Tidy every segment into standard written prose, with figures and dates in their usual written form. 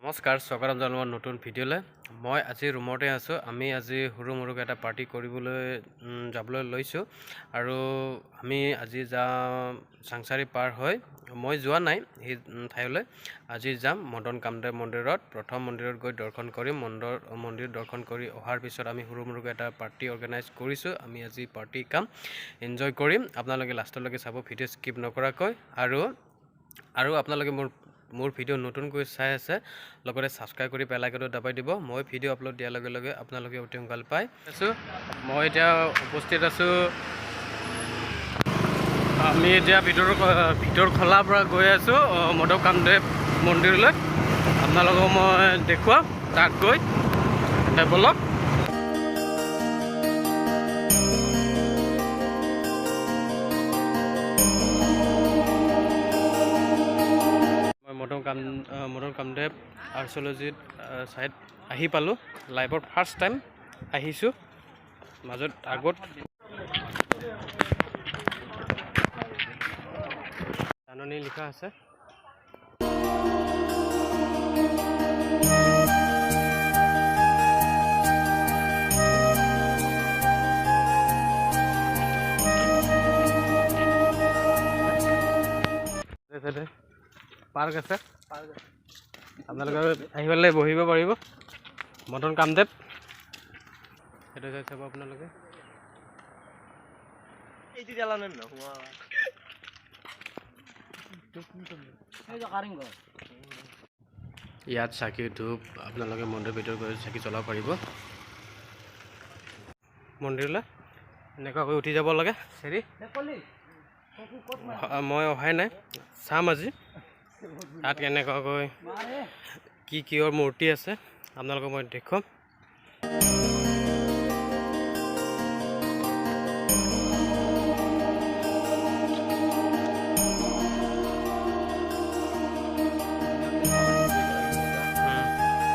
নমস্কাৰ, স্বাগতম জনালোঁ নতুন ভিডিঅ'লৈ। মই আজি ৰুমতে আছোঁ। আমি আজি সৰু মুৰুকৈ এটা পাৰ্টি কৰিবলৈ যাবলৈ লৈছোঁ আৰু আমি আজি যাম চাংচাৰি পাৰ হৈ। মই যোৱা নাই সেই ঠাইলৈ, আজি যাম মদন কামদেৱ মন্দিৰত। প্ৰথম মন্দিৰত গৈ দৰ্শন কৰিম। মন্দিৰ দৰ্শন কৰি অহাৰ পিছত আমি সৰু মুৰুকৈ এটা পাৰ্টি অৰ্গেনাইজ কৰিছোঁ। আমি আজি পাৰ্টি কাম এনজয় কৰিম। আপোনালোকে লাষ্টলৈকে চাব, ভিডিঅ' স্কিপ নকৰাকৈ। আৰু আপোনালোকে মোৰ ভিডিঅ' নতুনকৈ চাই আছে, লগতে ছাবস্ক্ৰাইব কৰি বেল আইকনটো দবাই দিব। মই ভিডিঅ' আপলোড দিয়াৰ লগে লগে আপোনালোকে অতি সোনকালে পাই আছোঁ। মই এতিয়া উপস্থিত আছোঁ। আমি এতিয়া ভিতৰ খলাৰ পৰা গৈ আছোঁ মদন কামদেৱ মন্দিৰলৈ। আপোনালোকক মই দেখুৱাম তাত গৈ বলক। মদন কামদেৱ আৰ্কিঅ'লজিত চাইট আহি পালোঁ। লাইফৰ ফাৰ্ষ্ট টাইম আহিছোঁ। আগত জাননী লিখা আছে। পাৰ্ক আছে, আপোনালোকে আহি পেলাই বহিব পাৰিব। মদন কামদেৱ সেইটো চাই চাব আপোনালোকে। ইয়াত চাকি ধূপ আপোনালোকে মন্দিৰৰ ভিতৰত গৈ চাকি জ্বলাব পাৰিব। মন্দিৰলৈ এনেকুৱাকৈ উঠি যাব লাগে চিৰি। মই অহাই নাই, চাম আজি তাত কেনেকুৱাকৈ কিহৰ মূৰ্তি আছে আপোনালোকক মই দেখুৱাম।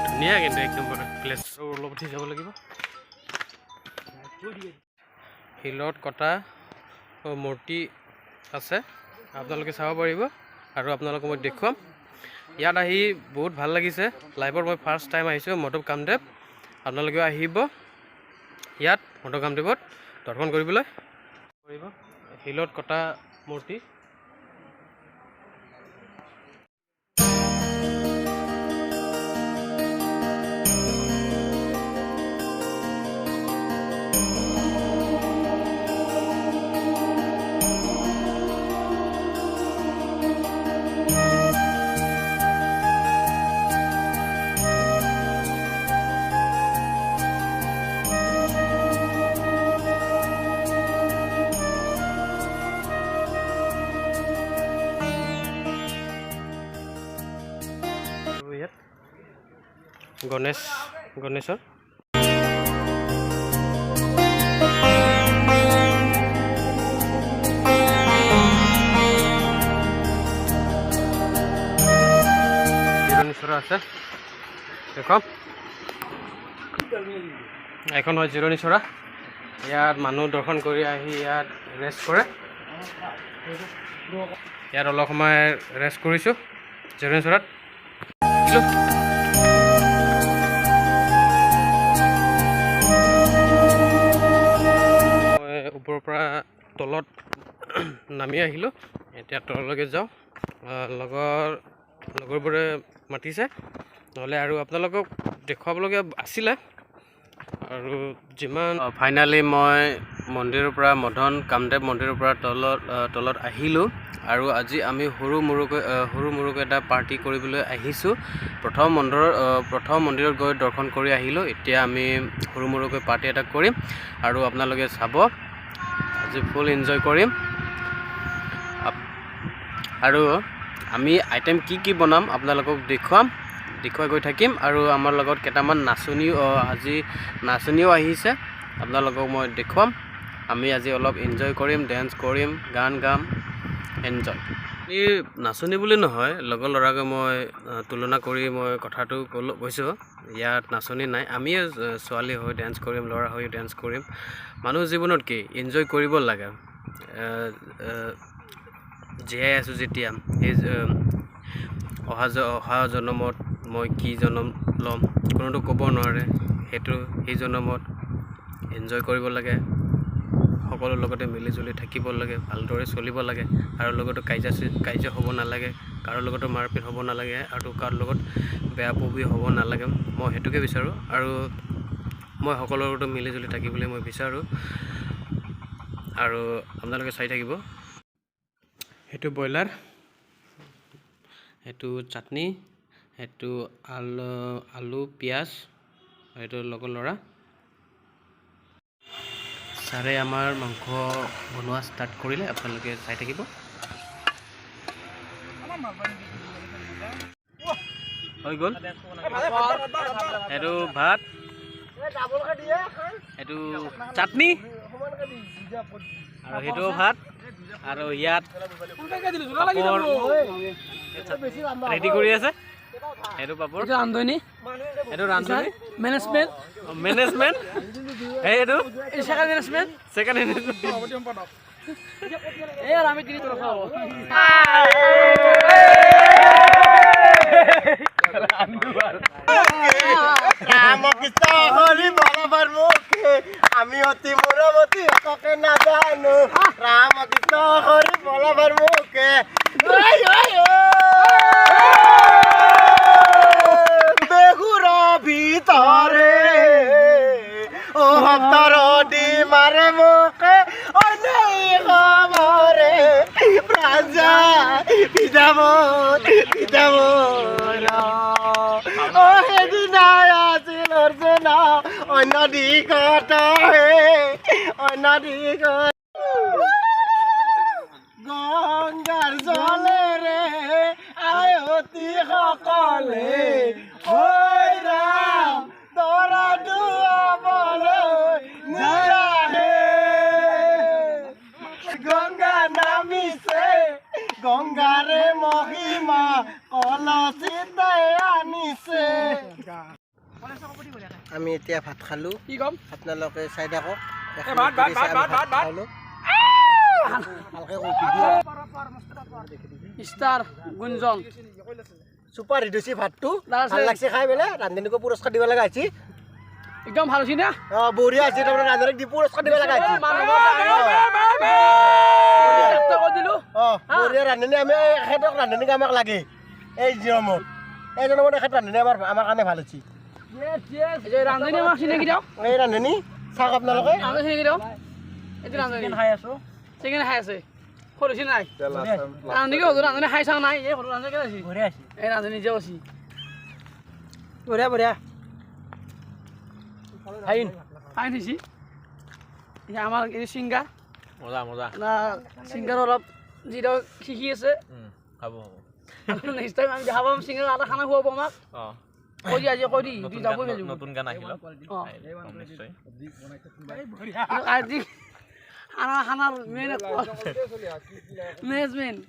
ধুনীয়া কিন্তু একদম প্লেচ। অলপ উঠি যাব লাগিব। শিলত কটা মূৰ্তি আছে, আপোনালোকে চাব পাৰিব আৰু আপোনালোকক মই দেখুৱাম। ইয়াত আহি বহুত ভাল লাগিছে। লাইফৰ মই ফাৰ্ষ্ট টাইম আহিছোঁ মদন কামদেৱ। আপোনালোকেও আহিব ইয়াত মদন কামদেৱত দৰ্শন কৰিবলৈ কৰিব। শিলত কটা মূৰ্তি। গণেশৰ জিৰণীচৰা আছে। দেখক এখন হয় জিৰণীচৰা। ইয়াত মানুহ দৰ্শন কৰি আহি ইয়াত ৰেষ্ট কৰে। ইয়াত অলপ সময় ৰেষ্ট কৰিছোঁ জিৰণীচৰাত। ওপৰৰ পৰা তলত নামি আহিলোঁ। এতিয়া তললৈকে যাওঁ। লগৰবোৰে মাতিছে, নহ'লে আৰু আপোনালোকক দেখুৱাবলগীয়া আছিলে। আৰু যিমান ফাইনেলি মই মন্দিৰৰ পৰা মদন কামদেৱ মন্দিৰৰ পৰা তলত আহিলোঁ। আৰু আজি আমি সৰু মুৰুকৈ এটা পাৰ্টি কৰিবলৈ আহিছোঁ। প্ৰথম মন্দিৰত গৈ দৰ্শন কৰি আহিলোঁ। এতিয়া আমি সৰু মুৰুকৈ পাৰ্টি এটা কৰিম আৰু আপোনালোকে চাব। আজি ফুল এনজয় কৰিম আৰু আমি আইটেম কি বনাম আপোনালোকক দেখুৱাই গৈ থাকিম। আৰু আমাৰ লগত কেইটামান নাচনীও আহিছে, আপোনালোকক মই দেখুৱাম। আমি আজি অলপ এনজয় কৰিম, ডেন্স কৰিম, গান গাম, এনজয়। নাচনী বুলি নহয়, লগৰ ল'ৰাকে মই তুলনা কৰি মই কথাটো কৈছোঁ। ইয়াত নাচনী নাই, আমিয়ে ছোৱালী হৈ ডেন্স কৰিম, ল'ৰা হৈ ডেন্স কৰিম। মানুহ জীৱনত কি এনজয় কৰিব লাগে। জীয়াই আছোঁ যেতিয়া, সেই অহা জন্মত মই কি জনম ল'ম কোনোটো ক'ব নোৱাৰে সেইটো সেই জনমত এনজয় কৰিব লাগে সকলোৰ লগতে মিলিজুলি থাকিব লাগে ভালদৰে চলিব লাগে আৰু লগতে কাজিয়া হ'ব নালাগে কাৰো লগতো মাৰপিট হ'ব নালাগে আৰু কাৰো লগত বেয়া পবি হ'ব নালাগে মই সেইটোকে বিচাৰোঁ আৰু মই সকলোৰ লগতে মিলিজুলি থাকিবলৈ মই বিচাৰোঁ আৰু আপোনালোকে চাই থাকিব সেইটো ব্ৰইলাৰ সেইটো চাটনি সেইটো আলু পিঁয়াজ সেইটো লগত ল'ৰা ছাৰে আমাৰ মাংস বনোৱা ষ্টাৰ্ট কৰিলে আপোনালোকে চাই থাকিব হৈ গ'ল সেইটো ভাত সেইটো চাটনি আৰু সেইটো ভাত আৰু ইয়াত ৰেডি কৰি আছে সেইটো পাপৰ ৰান্ধনি সেইটো ৰান্ধনি মেনেজমেণ্ট এইটো ছেকেণ্ড আমি তিনি আমি অতি মোরমতি তোকে না জানো রামকৃষ্ণ হরি বলবার মুখে বেগুর ভিতরে ও ভক্তর ডিমারে মুখে অনেক খবরে রাজা পিতামত ও সেদিন আছিল অর্জুনা অন্য দিশত অন্য দিশত গংগাৰ জলেৰে আয়তী সকলে হৈ ৰাম তৰা দুৱাবলৈ নাহে গংগা নামিছে গংগাৰে মহিমা কলচিতাই আনিছে আমি এতিয়া ভাত খালো কি কম আপোনালোকে চাই থাকক ষ্টাৰ গুঞ্জন সুপাৰ হিট হৈছে ভাতটো ভাল লাগছে খাই পেলাই ৰান্ধনীকো পুৰস্কাৰ দিব লগা হৈছে একদম ভাল হৈছে না বঢ়িয়া হৈছে তাৰমানে ৰান্ধনীক দি পুৰস্কাৰ দিব লগা হৈছে বঢ়িয়া ৰান্ধনী আমি এখেতক ৰান্ধনীক আমাক লাগে এই নিয়মত এই জনমত এখেত ৰান্ধনী আমাৰ কাৰণে ভাল হৈছে ৰান্ধনী আমাক চিনাকি দিয়ক এই ৰান্ধনী চাওক আপোনালোকে চিনাকি দিয়ক এইটো ৰান্ধনী খাই আছো চিকেন খাই আছে সৰু হৈছে নাই ৰান্ধনী সৰু ৰান্ধনী খাই চাওঁ নাই এই সৰু ৰান্ধনী কেনে আছে বঢ়িয়া আছে এই ৰান্ধনী নিজেও আছে বঢ়িয়া বঢ়িয়া ফাইন হৈছে এতিয়া আমাৰ এই ছিংগাৰ মজা ছিংগাৰ অলপ যিটো শিকি আছে খাব নেক্সট টাইম আমি দেখা পাম ছিংগাৰ এটা খানা খুৱাব আমাক কৈ দি আজি কৈ দি যাবই লাগিব নতুন গান আহিল নিশ্চয় আজি খানাৰ মেনেজমেণ্ট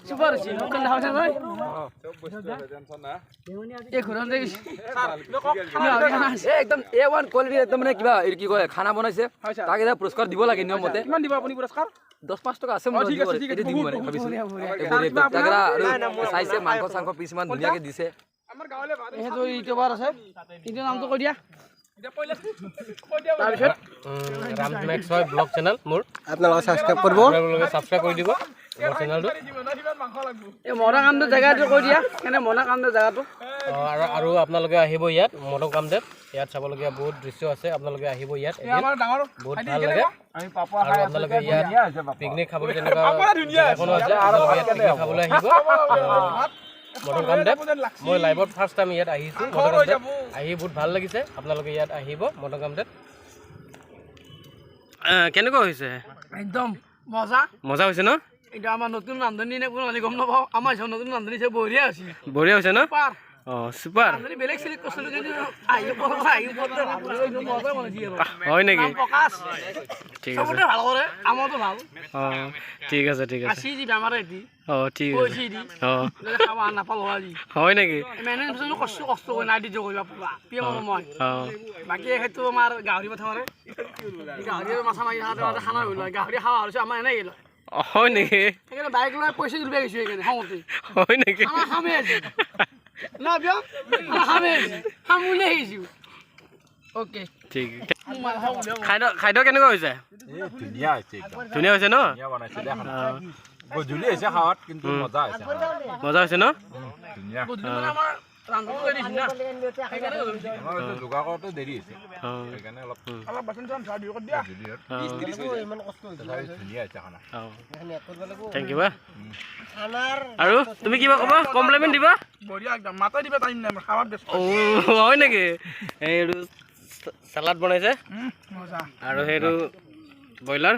চুপাৰ হৈছে মোক দেখা পাইছা নহয় এই ঘৰতে একদম A1 কোৱালিটি একদম মানে কিবা কি কয় খানা বনাইছে তাক এটা পুৰস্কাৰ দিব লাগে নিয়ম মতে কিমান দিব আপুনি পুৰস্কাৰ 10-5 টকা আছে মোৰ এটি দিম মানে ভাবিছো চাইছে মাংস চাংস পিছ মান ধুনীয়াকে দিছে এইটো ইউটিউবাৰ আছে কিন্তু নামটো কৈ দিয়া তাৰপিছত ৰামমেক্স হয় ব্লগ চেনেল মোৰ আপোনালোকে ছাবস্ক্ৰাইব কৰিব আপোনালোকে ছাবস্ক্ৰাইব কৰি দিব মোৰ চেনেলটো এই মৰা কামটো জেগাটো কৈ দিয়া কেনে মৰা কামটো জেগাটো আৰু আপোনালোকে আহিব ইয়াত মদক কামদেৱ ইয়াত চাবলগীয়া বহুত দৃশ্য আছে আপোনালোকে আহিব ইয়াত বহুত ভাল লাগে আৰু আপোনালোকে ইয়াত পিকনিক খাবলৈ তেনেকুৱা জেগাখনো আছে আপোনালোকে ইয়াত পিকনিক খাবলৈ আহিব মদক কামদেৱ মই লাইভত ফাৰ্ষ্ট টাইম ইয়াত আহিছোঁ মদক কামদেৱ আহি বহুত ভাল লাগিছে আপোনালোকে ইয়াত আহিব মদক কামদেৱ কেনেকুৱা হৈছে একদম মজা হৈছে ন এটা আমাৰ নতুন ৰান্ধনী নে কোনো গম নাপাওঁ আমাৰ নতুন ৰান্ধনী বঢ়িয়া হৈছে হৈছে ন চুপাৰ বেলেগ চিলেক্ট কৰিছিলোঁ কিন্তু হয় নেকি প্ৰকাশ ঠিক আছে চবতে ভাল কৰে আমাৰতো ভাল ঠিক আছে আছি যি বেমাৰ এটি ঠিক কৈছি আছে দি খাব নাপালোঁ আজি হয় নেকি মেনেজমেণ্ট কষ্ট কৰি নাই দি কৰিব পিয়ে কৰোঁ মই বাকী সেইটো আমাৰ গাহৰি পঠা মাৰে গাহৰি মাছা মাৰি খানা হৈ লয় গাহৰি খাৱা হৈছে আমাৰ এনেই হয় নেকি সেইকাৰণে বাইক লৈ পইচা দিব গৈছো সেইকাৰণে খঙতে হয় নেকি আমাৰ খামে আছে না বিয়া আমাৰ খামে আছে খাম বুলি আহিছো অ'কে ঠিক খাদ্য কেনেকুৱা হৈছে ধুনীয়া হৈছে একদম ধুনীয়া হৈছে ন ধুনীয়া বনাইছে দে গধূলি হৈছে খাৱাত কিন্তু মজা হৈছে মজা হৈছে ন ধুনীয়া আমাৰ ৰান্ধন কৰি দিছো না সেইকাৰণে আমাৰ এইটো যোগাৰ কৰোঁতে দেৰি হৈছে অঁ সেইকাৰণে অলপ অলপ বাচন চান চাহ দিও দিয়া ইমান কষ্ট হৈছে তথাপি ধুনীয়া হৈছে খানা অঁ এইখিনি ইয়াত কৰিব লাগিব থেংক ইউ বা খানাৰ আৰু তুমি কিবা ক'বা কমপ্লিমেণ্ট দিবা বঢ়িয়া একদম মাতাই দিবা টাইম নাই খাৱাত ব্যস্ত অঁ হয় নেকি এইটো চালাড বনাইছে মজা আৰু সেইটো ব্ৰইলাৰ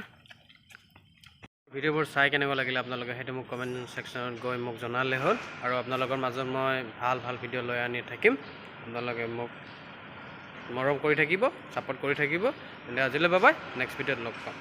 ভিডিঅ'বোৰ চাই কেনেকুৱা লাগিলে আপোনালোকে সেইটো মোক কমেণ্ট ছেকশ্যনত গৈ মোক জনালে হ'ল আৰু আপোনালোকৰ মাজত মই ভাল ভাল ভিডিঅ' লৈ আনি থাকিম আপোনালোকে মোক মৰম কৰি থাকিব ছাপোৰ্ট কৰি থাকিব তেন্তে আজিলৈ বাই বাই নেক্সট ভিডিঅ'ত লগ পাম